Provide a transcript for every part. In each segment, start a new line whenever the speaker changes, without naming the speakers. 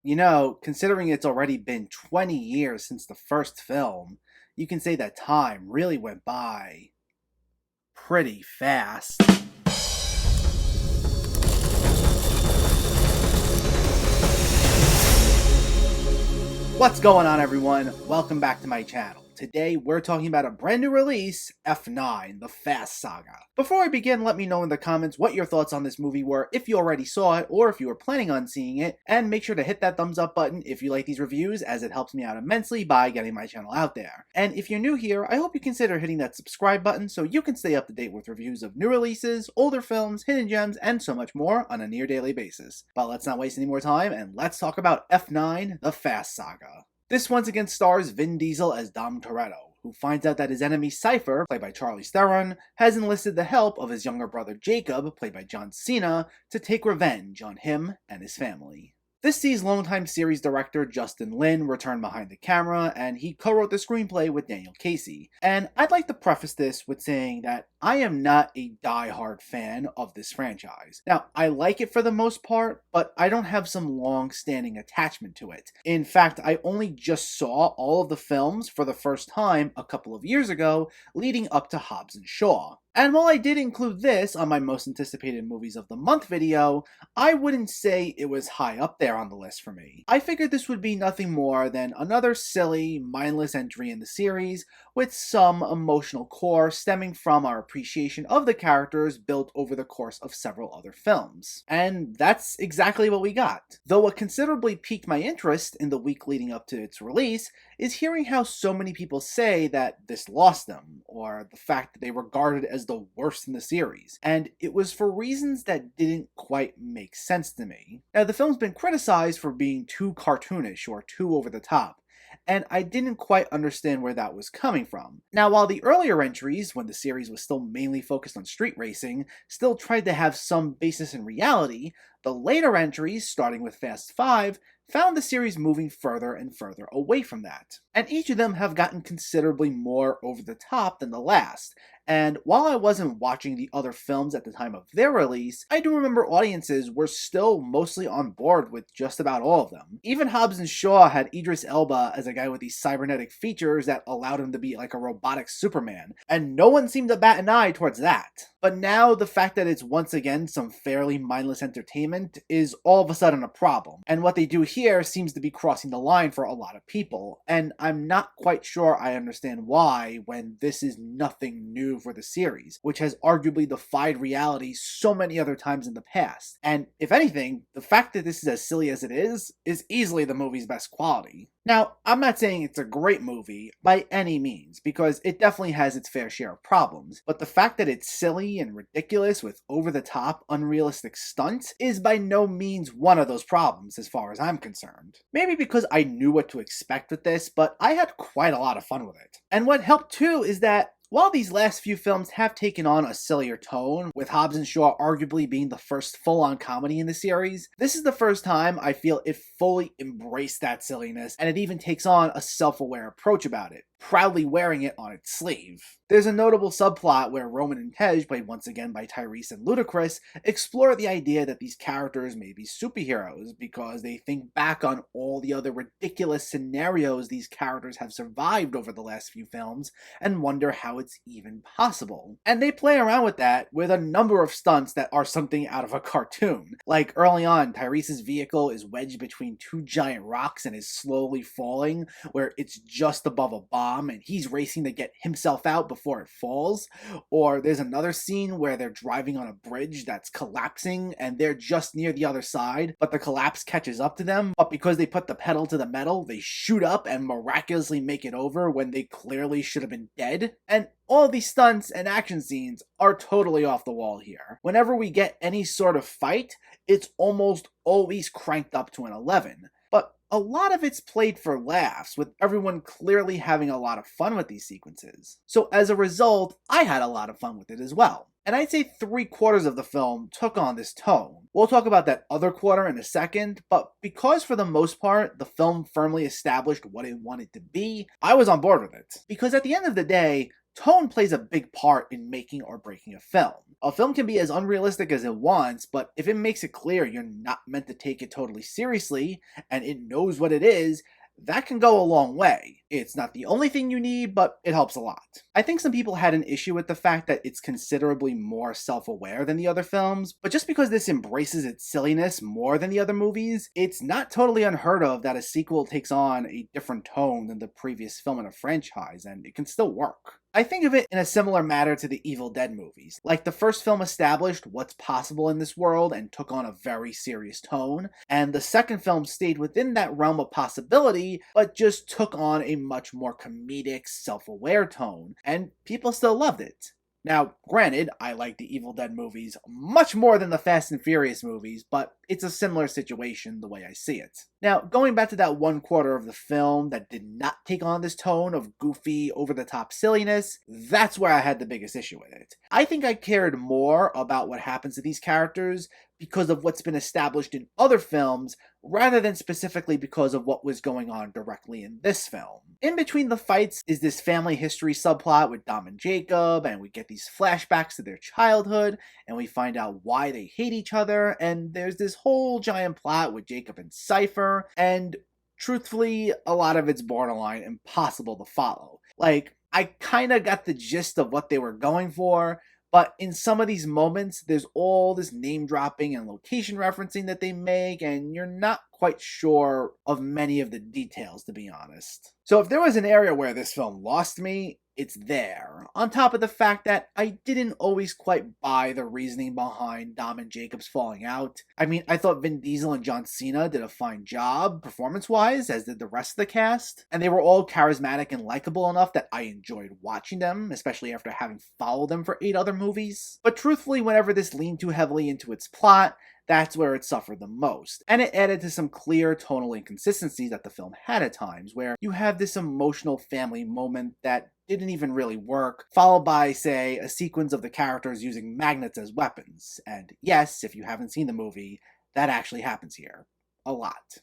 You know, considering it's already been 20 years since the first film, you can say that time really went by pretty fast. What's going on, everyone? Welcome back to my channel. Today, we're talking about a brand new release, F9, the Fast Saga. Before I begin, let me know in the comments what your thoughts on this movie were, if you already saw it, or if you were planning on seeing it, and make sure to hit that thumbs up button if you like these reviews, as it helps me out immensely by getting my channel out there. And if you're new here, I hope you consider hitting that subscribe button so you can stay up to date with reviews of new releases, older films, hidden gems, and so much more on a near daily basis. But let's not waste any more time, and let's talk about F9, the Fast Saga. This once again stars Vin Diesel as Dom Torretto, who finds out that his enemy Cipher, played by Charlize Theron, has enlisted the help of his younger brother Jakob, played by John Cena, to take revenge on him and his family. This sees longtime series director Justin Lin return behind the camera, and he co-wrote the screenplay with Daniel Casey. And I'd like to preface this with saying that I am not a die-hard fan of this franchise. Now, I like it for the most part, but I don't have some long-standing attachment to it. In fact, I only just saw all of the films for the first time a couple of years ago, leading up to Hobbs and Shaw. And while I did include this on my most anticipated movies of the month video, I wouldn't say it was high up there on the list for me. I figured this would be nothing more than another silly, mindless entry in the series with some emotional core stemming from our appreciation of the characters built over the course of several other films. And that's exactly what we got. Though what considerably piqued my interest in the week leading up to its release is hearing how so many people say that this lost them, or the fact that they regarded it as the worst in the series, and it was for reasons that didn't quite make sense to me. Now, the film's been criticized for being too cartoonish or too over the top, and I didn't quite understand where that was coming from. Now, while the earlier entries, when the series was still mainly focused on street racing, still tried to have some basis in reality, the later entries, starting with Fast 5, found the series moving further and further away from that. And each of them have gotten considerably more over the top than the last. And while I wasn't watching the other films at the time of their release, I do remember audiences were still mostly on board with just about all of them. Even Hobbs and Shaw had Idris Elba as a guy with these cybernetic features that allowed him to be like a robotic Superman, and no one seemed to bat an eye towards that. But now the fact that it's once again some fairly mindless entertainment is all of a sudden a problem. And what they do here seems to be crossing the line for a lot of people, and I'm not quite sure I understand why when this is nothing new for the series, which has arguably defied reality so many other times in the past. And if anything, the fact that this is as silly as it is easily the movie's best quality. Now, I'm not saying it's a great movie by any means, because it definitely has its fair share of problems, but the fact that it's silly and ridiculous with over-the-top, unrealistic stunts is by no means one of those problems as far as I'm concerned. Maybe because I knew what to expect with this, but I had quite a lot of fun with it. And what helped too is that while these last few films have taken on a sillier tone, with Hobbs and Shaw arguably being the first full-on comedy in the series, this is the first time I feel it fully embraced that silliness, and it even takes on a self-aware approach about it, proudly wearing it on its sleeve. There's a notable subplot where Roman and Tej, played once again by Tyrese and Ludacris, explore the idea that these characters may be superheroes because they think back on all the other ridiculous scenarios these characters have survived over the last few films and wonder how it's even possible. And they play around with that with a number of stunts that are something out of a cartoon. Like early on, Tyrese's vehicle is wedged between two giant rocks and is slowly falling, where it's just above a bomb and he's racing to get himself out before it falls. Or there's another scene where they're driving on a bridge that's collapsing and they're just near the other side, but the collapse catches up to them, but because they put the pedal to the metal, they shoot up and miraculously make it over when they clearly should have been dead. And all these stunts and action scenes are totally off the wall here. Whenever we get any sort of fight, it's almost always cranked up to an 11. But a lot of it's played for laughs, with everyone clearly having a lot of fun with these sequences. So as a result, I had a lot of fun with it as well. And I'd say 3/4 of the film took on this tone. We'll talk about that other quarter in a second, but because for the most part, the film firmly established what it wanted to be, I was on board with it. Because at the end of the day, Tone plays a big part in making or breaking a film. A film can be as unrealistic as it wants, but if it makes it clear you're not meant to take it totally seriously, and it knows what it is, that can go a long way. It's not the only thing you need, but it helps a lot. I think some people had an issue with the fact that it's considerably more self-aware than the other films, but just because this embraces its silliness more than the other movies, it's not totally unheard of that a sequel takes on a different tone than the previous film in a franchise, and it can still work. I think of it in a similar manner to the Evil Dead movies. Like, the first film established what's possible in this world and took on a very serious tone, and the second film stayed within that realm of possibility, but just took on a much more comedic, self-aware tone, and people still loved it. Now, granted, I like the Evil Dead movies much more than the Fast and Furious movies, but it's a similar situation the way I see it. Now, going back to that one quarter of the film that did not take on this tone of goofy, over-the-top silliness, that's where I had the biggest issue with it. I think I cared more about what happens to these characters because of what's been established in other films, rather than specifically because of what was going on directly in this film. In between the fights is this family history subplot with Dom and Jakob, and we get these flashbacks to their childhood, and we find out why they hate each other, and there's this whole giant plot with Jakob and Cipher, and truthfully, a lot of it's borderline impossible to follow. Like, I kinda got the gist of what they were going for, but in some of these moments, there's all this name dropping and location referencing that they make, and you're not quite sure of many of the details, to be honest. So if there was an area where this film lost me, it's there. On top of the fact that I didn't always quite buy the reasoning behind Dom and Jacob's falling out. I mean, I thought Vin Diesel and John Cena did a fine job, performance-wise, as did the rest of the cast, and they were all charismatic and likable enough that I enjoyed watching them, especially after having followed them for 8 other movies. But truthfully, whenever this leaned too heavily into its plot, that's where it suffered the most. And it added to some clear tonal inconsistencies that the film had at times, where you have this emotional family moment that didn't even really work, followed by, say, a sequence of the characters using magnets as weapons. And yes, if you haven't seen the movie, that actually happens here. A lot.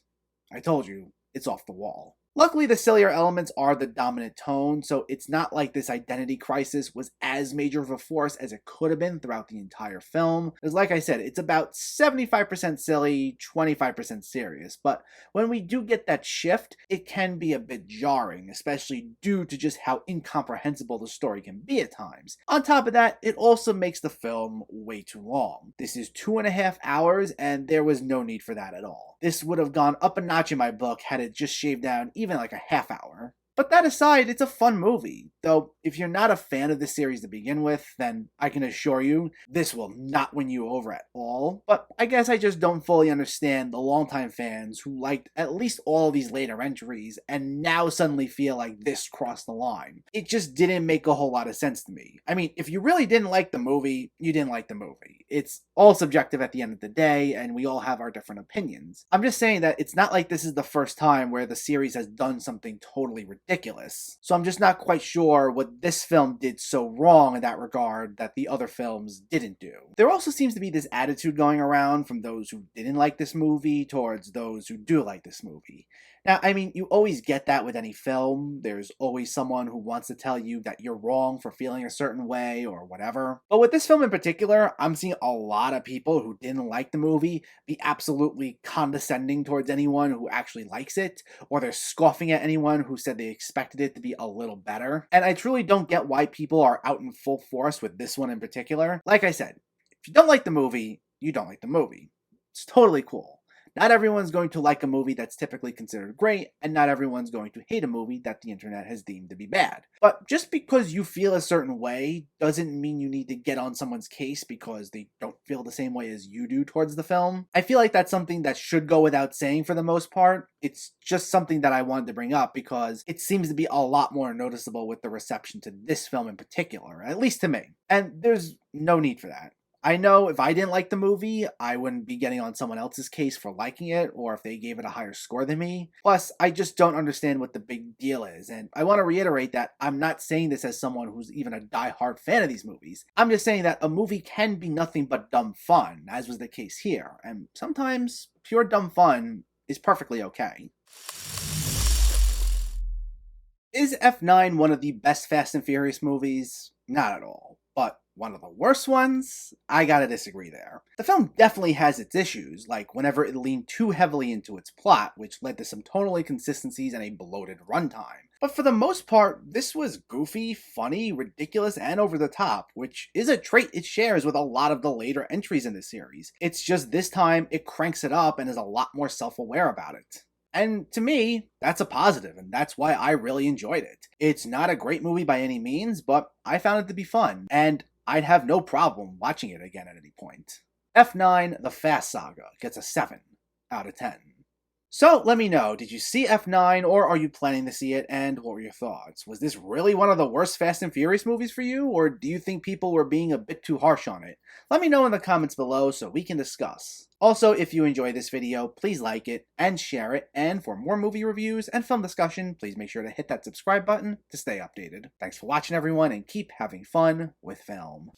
I told you, it's off the wall. Luckily, the sillier elements are the dominant tone, so it's not like this identity crisis was as major of a force as it could have been throughout the entire film. Because like I said, it's about 75% silly, 25% serious, but when we do get that shift, it can be a bit jarring, especially due to just how incomprehensible the story can be at times. On top of that, it also makes the film way too long. This is 2.5 hours, and there was no need for that at all. This would have gone up a notch in my book had it just shaved down even like a half hour. But that aside, it's a fun movie. Though, if you're not a fan of the series to begin with, then I can assure you, this will not win you over at all. But I guess I just don't fully understand the longtime fans who liked at least all of these later entries and now suddenly feel like this crossed the line. It just didn't make a whole lot of sense to me. I mean, if you really didn't like the movie, you didn't like the movie. It's all subjective at the end of the day, and we all have our different opinions. I'm just saying that it's not like this is the first time where the series has done something totally ridiculous. So I'm just not quite sure what this film did so wrong in that regard that the other films didn't do. There also seems to be this attitude going around from those who didn't like this movie towards those who do like this movie. Now, I mean, you always get that with any film. There's always someone who wants to tell you that you're wrong for feeling a certain way or whatever. But with this film in particular, I'm seeing a lot of people who didn't like the movie be absolutely condescending towards anyone who actually likes it, or they're scoffing at anyone who said they expected it to be a little better. And I truly don't get why people are out in full force with this one in particular. Like I said, if you don't like the movie, you don't like the movie. It's totally cool. Not everyone's going to like a movie that's typically considered great, and not everyone's going to hate a movie that the internet has deemed to be bad. But just because you feel a certain way doesn't mean you need to get on someone's case because they don't feel the same way as you do towards the film. I feel like that's something that should go without saying for the most part. It's just something that I wanted to bring up because it seems to be a lot more noticeable with the reception to this film in particular, at least to me. And there's no need for that. I know if I didn't like the movie, I wouldn't be getting on someone else's case for liking it, or if they gave it a higher score than me. Plus, I just don't understand what the big deal is, and I want to reiterate that I'm not saying this as someone who's even a die-hard fan of these movies. I'm just saying that a movie can be nothing but dumb fun, as was the case here, and sometimes pure dumb fun is perfectly okay. Is F9 one of the best Fast and Furious movies? Not at all. But one of the worst ones? I gotta disagree there. The film definitely has its issues, like whenever it leaned too heavily into its plot, which led to some tonal inconsistencies and a bloated runtime. But for the most part, this was goofy, funny, ridiculous, and over the top, which is a trait it shares with a lot of the later entries in the series. It's just this time it cranks it up and is a lot more self-aware about it. And to me, that's a positive, and that's why I really enjoyed it. It's not a great movie by any means, but I found it to be fun, and I'd have no problem watching it again at any point. F9, The Fast Saga, gets a 7 out of 10. So let me know, did you see F9 or are you planning to see it, and what were your thoughts? Was this really one of the worst Fast and Furious movies for you, or do you think people were being a bit too harsh on it? Let me know in the comments below so we can discuss. Also, if you enjoyed this video, please like it and share it, and for more movie reviews and film discussion, please make sure to hit that subscribe button to stay updated. Thanks for watching everyone, and keep having fun with film.